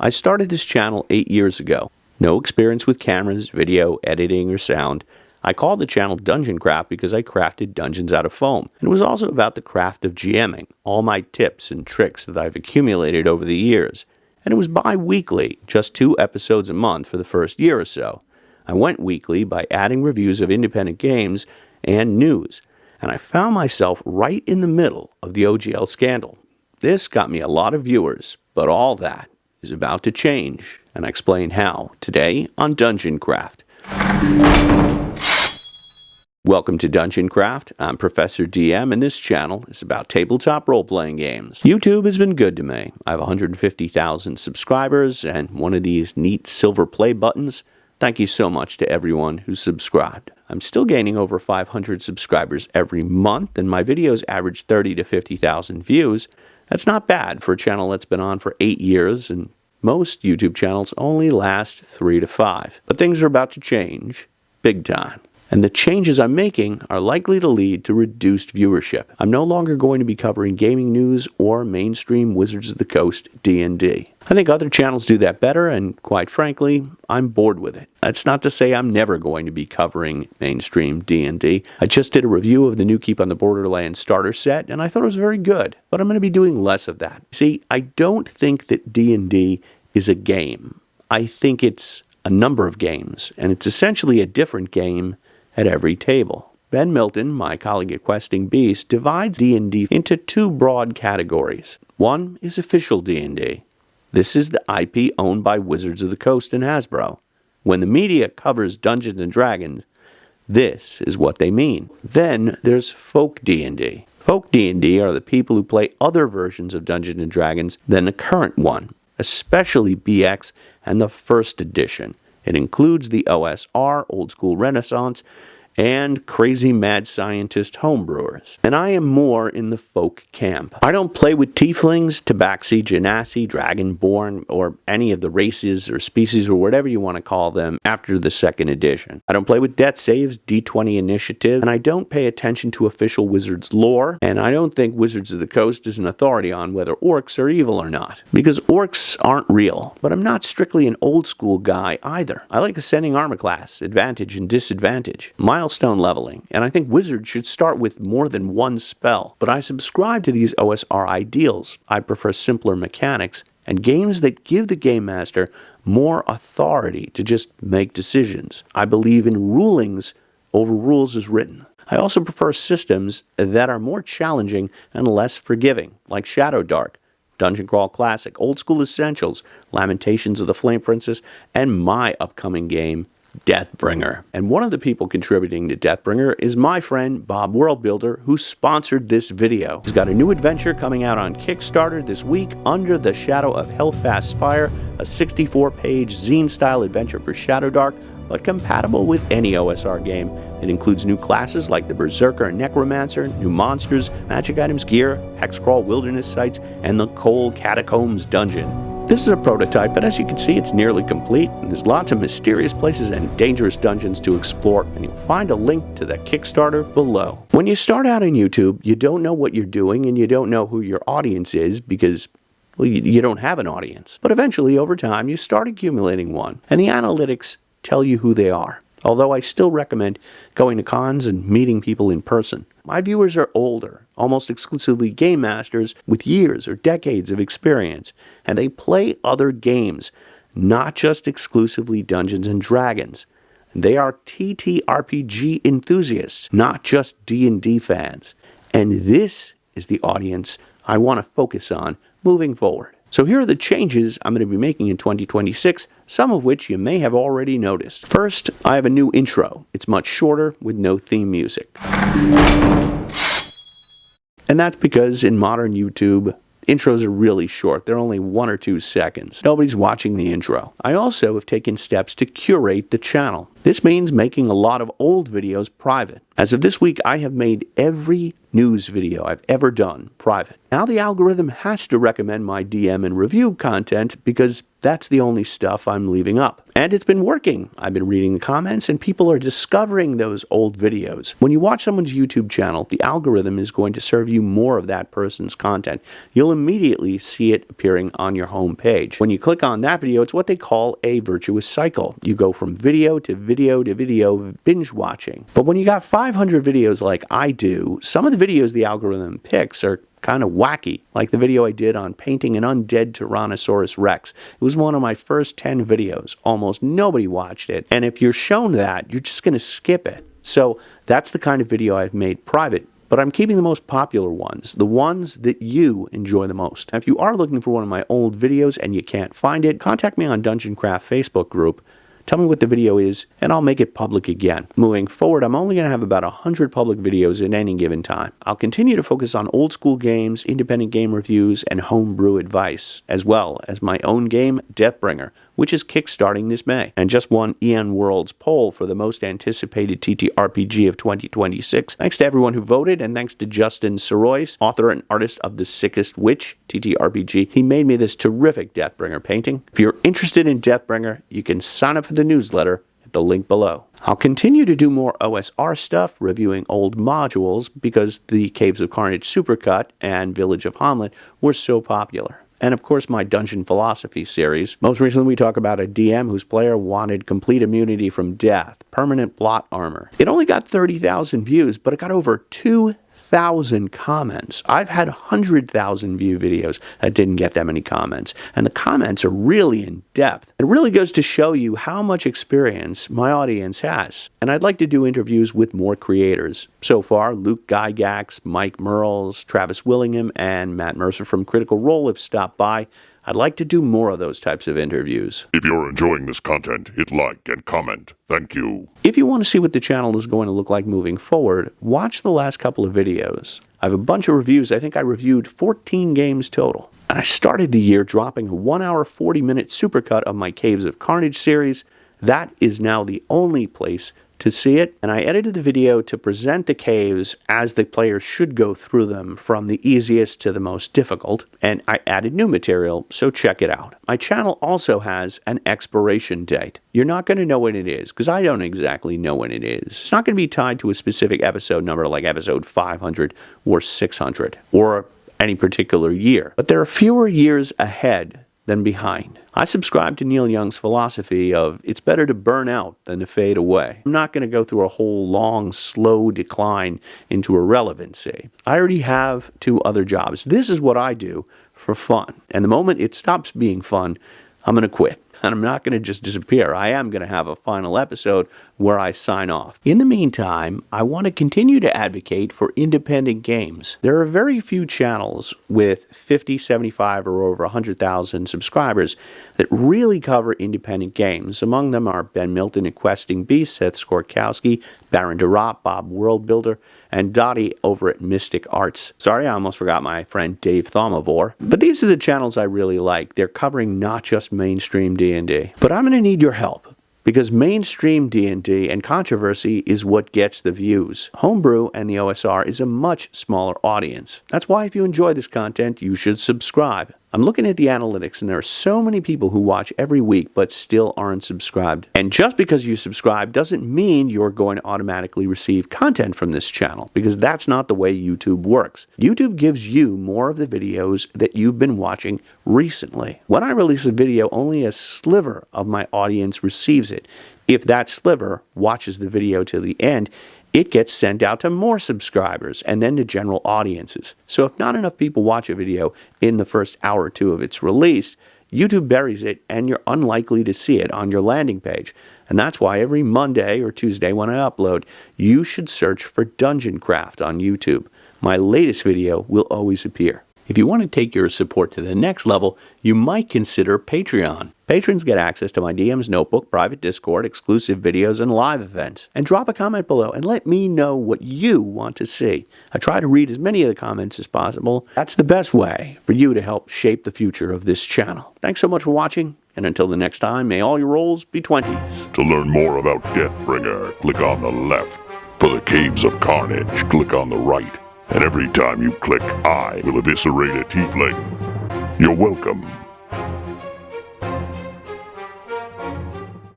I started this channel 8 years ago. No experience with cameras, video, editing, or sound. I called the channel Dungeon Craft because I crafted dungeons out of foam. And it was also about the craft of GMing, all my tips and tricks that I've accumulated over the years. And it was bi-weekly, just 2 episodes a month for the first year or so. I went weekly by adding reviews of independent games and news. And I found myself right in the middle of the OGL scandal. This got me a lot of viewers, but all that is about to change, and I explain how today on Dungeon Craft. Welcome to Dungeon Craft. I'm Professor DM, and this channel is about tabletop role-playing games. YouTube has been good to me. I have 150,000 subscribers and one of these neat silver play buttons. Thank you so much to everyone who subscribed. I'm still gaining over 500 subscribers every month, and my videos average 30 to 50,000 views. That's not bad for a channel that's been on for 8 years, and most YouTube channels only last 3 to 5. But things are about to change, big time. And the changes I'm making are likely to lead to reduced viewership. I'm no longer going to be covering gaming news or mainstream Wizards of the Coast D&D. I think other channels do that better, and quite frankly, I'm bored with it. That's not to say I'm never going to be covering mainstream D&D. I just did a review of the new Keep on the Borderlands starter set, and I thought it was very good. But I'm going to be doing less of that. See, I don't think that D&D is a game. I think it's a number of games, and it's essentially a different game at every table. Ben Milton, my colleague at Questing Beast, divides D&D into 2 broad categories. One is official D&D. This is the IP owned by Wizards of the Coast and Hasbro. When the media covers Dungeons & Dragons, this is what they mean. Then there's folk D&D. Folk D&D are the people who play other versions of Dungeons & Dragons than the current one, especially BX and the first edition. It includes the OSR, Old School Renaissance, and crazy mad scientist homebrewers. And I am more in the folk camp. I don't play with tieflings, tabaxi, genasi, dragonborn, or any of the races or species or whatever you want to call them after the 2nd edition. I don't play with death saves, D20 initiative, and I don't pay attention to official Wizards lore, and I don't think Wizards of the Coast is an authority on whether orcs are evil or not. Because orcs aren't real, but I'm not strictly an old school guy either. I like ascending armor class, advantage and disadvantage, milestone leveling, and I think Wizards should start with more than one spell. But I subscribe to these OSR ideals. I prefer simpler mechanics and games that give the game master more authority to just make decisions. I believe in rulings over rules as written. I also prefer systems that are more challenging and less forgiving, like Shadowdark, Dungeon Crawl Classic, Old School Essentials, Lamentations of the Flame Princess, and my upcoming game, Deathbringer. And one of the people contributing to Deathbringer is my friend Bob Worldbuilder, who sponsored this video. He's got a new adventure coming out on Kickstarter this week, Under the Shadow of Hellfast Spire, a 64-page zine-style adventure for Shadowdark, but compatible with any OSR game. It includes new classes like the Berserker and Necromancer, new monsters, magic items, gear, hexcrawl wilderness sites, and the Cold Catacombs dungeon. This is a prototype, but as you can see, it's nearly complete, and there's lots of mysterious places and dangerous dungeons to explore, and you'll find a link to the Kickstarter below. When you start out on YouTube, you don't know what you're doing, and you don't know who your audience is because, well, you don't have an audience. But eventually, over time, you start accumulating one, and the analytics tell you who they are. Although I still recommend going to cons and meeting people in person. My viewers are older, almost exclusively game masters with years or decades of experience, and they play other games, not just exclusively Dungeons & Dragons. They are TTRPG enthusiasts, not just D&D fans. And this is the audience I want to focus on moving forward. So here are the changes I'm going to be making in 2026, some of which you may have already noticed. First, I have a new intro. It's much shorter with no theme music. And that's because in modern YouTube, intros are really short. They're only 1 or 2 seconds. Nobody's watching the intro. I also have taken steps to curate the channel. This means making a lot of old videos private. As of this week, I have made every news video I've ever done private. Now the algorithm has to recommend my DM and review content because That's the only stuff I'm leaving up. And it's been working. I've been reading the comments and people are discovering those old videos. When you watch someone's YouTube channel, the algorithm is going to serve you more of that person's content. You'll immediately see it appearing on your home page. When you click on that video, it's what they call a virtuous cycle. You go from video to video to video, binge watching. But when you got 500 videos like I do, some of the videos the algorithm picks are kind of wacky, like the video I did on painting an undead Tyrannosaurus Rex. It was one of my first 10 videos. Almost nobody watched it, and if you're shown that, you're just going to skip it. So that's the kind of video I've made private, but I'm keeping the most popular ones, the ones that you enjoy the most. Now, if you are looking for one of my old videos and you can't find it, contact me on Dungeon Craft Facebook group. Tell me what the video is, and I'll make it public again. Moving forward, I'm only going to have about 100 public videos at any given time. I'll continue to focus on old school games, independent game reviews, and homebrew advice, as well as my own game, Deathbringer, which is kickstarting this May, and just won EN World's poll for the most anticipated TTRPG of 2026. Thanks to everyone who voted, and thanks to Justin Sorois, author and artist of The Sickest Witch TTRPG. He made me this terrific Deathbringer painting. If you're interested in Deathbringer, you can sign up for the newsletter at the link below. I'll continue to do more OSR stuff, reviewing old modules, because the Caves of Carnage Supercut and Village of Hamlet were so popular. And of course, my Dungeon Philosophy series. Most recently, we talk about a DM whose player wanted complete immunity from death, permanent plot armor. It only got 30,000 views, but it got over 2,000 comments. I've had 100,000 view videos that didn't get that many comments, and the comments are really in depth. It really goes to show you how much experience my audience has. And I'd like to do interviews with more creators. So far, Luke Gygax, Mike Merles, Travis Willingham, and Matt Mercer from Critical Role have stopped by. I'd like to do more of those types of interviews. If you're enjoying this content, hit like and comment. Thank you. If you want to see what the channel is going to look like moving forward, watch the last couple of videos. I have a bunch of reviews. I think I reviewed 14 games total. And I started the year dropping a 1 hour, 40-minute supercut of my Caves of Carnage series. That is now the only place to see it, and I edited the video to present the caves as the player should go through them from the easiest to the most difficult, and I added new material, so check it out. My channel also has an expiration date. You're not going to know when it is, because I don't exactly know when it is. It's not going to be tied to a specific episode number like episode 500 or 600, or any particular year, but there are fewer years ahead than behind. I subscribe to Neil Young's philosophy of it's better to burn out than to fade away. I'm not going to go through a whole long, slow decline into irrelevancy. I already have 2 other jobs. This is what I do for fun. And the moment it stops being fun, I'm going to quit. And I'm not going to just disappear. I am going to have a final episode where I sign off. In the meantime, I want to continue to advocate for independent games. There are very few channels with 50, 75, or over 100,000 subscribers that really cover independent games. Among them are Ben Milton at Questing Beast, Seth Skorkowski, Baron DeRopp, Bob Worldbuilder, and Dottie over at Mystic Arts. Sorry, I almost forgot my friend Dave Thomavor. But these are the channels I really like. They're covering not just mainstream D&D. But I'm going to need your help, because mainstream D&D and controversy is what gets the views. Homebrew and the OSR is a much smaller audience. That's why if you enjoy this content, you should subscribe. I'm looking at the analytics, and there are so many people who watch every week but still aren't subscribed. And just because you subscribe doesn't mean you're going to automatically receive content from this channel, because that's not the way YouTube works. YouTube gives you more of the videos that you've been watching recently. When I release a video, only a sliver of my audience receives it. If that sliver watches the video to the end, it gets sent out to more subscribers and then to general audiences. So if not enough people watch a video in the first hour or 2 of its release, YouTube buries it and you're unlikely to see it on your landing page. And that's why every Monday or Tuesday when I upload, you should search for Dungeon Craft on YouTube. My latest video will always appear. If you want to take your support to the next level, you might consider Patreon. Patrons get access to my DM's notebook, private Discord, exclusive videos, and live events. And drop a comment below and let me know what you want to see. I try to read as many of the comments as possible. That's the best way for you to help shape the future of this channel. Thanks so much for watching, and until the next time, may all your rolls be 20s. To learn more about Deathbringer, click on the left. For the Caves of Carnage, click on the right. And every time you click, I will eviscerate a tiefling. You're welcome.